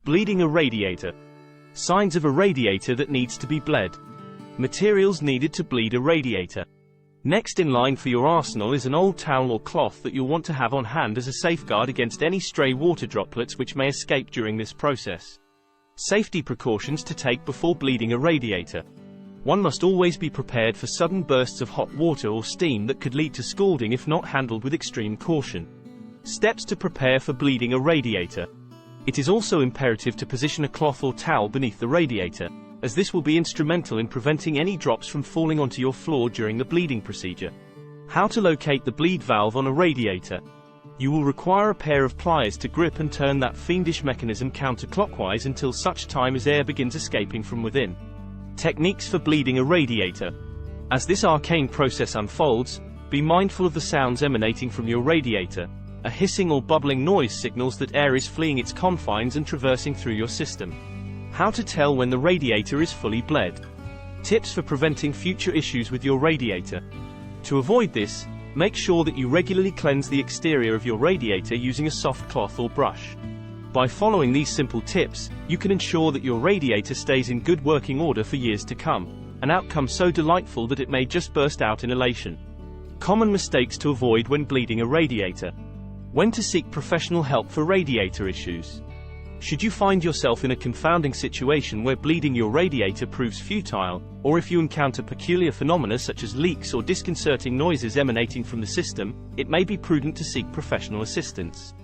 Bleeding a radiator. Signs of a radiator that needs to be bled. Materials needed to bleed a radiator. Next in line for your arsenal is an old towel or cloth that you'll want to have on hand as a safeguard against any stray water droplets which may escape during this process. Safety precautions to take before bleeding a radiator. One must always be prepared for sudden bursts of hot water or steam that could lead to scalding if not handled with extreme caution. Steps to prepare for bleeding a radiator. It is also imperative to position a cloth or towel beneath the radiator, as this will be instrumental in preventing any drops from falling onto your floor during the bleeding procedure. How to locate the bleed valve on a radiator. You will require a pair of pliers to grip and turn that fiendish mechanism counterclockwise until such time as air begins escaping from within. Techniques for bleeding a radiator. As this arcane process unfolds, be mindful of the sounds emanating from your radiator. A hissing or bubbling noise signals that air is fleeing its confines and traversing through your system. How to tell when the radiator is fully bled. Tips for preventing future issues with your radiator. To avoid this, make sure that you regularly cleanse the exterior of your radiator using a soft cloth or brush. By following these simple tips, you can ensure that your radiator stays in good working order for years to come, an outcome so delightful that it may just burst out in elation. Common mistakes to avoid when bleeding a radiator. When to seek professional help for radiator issues. Should you find yourself in a confounding situation where bleeding your radiator proves futile, or if you encounter peculiar phenomena such as leaks or disconcerting noises emanating from the system, it may be prudent to seek professional assistance.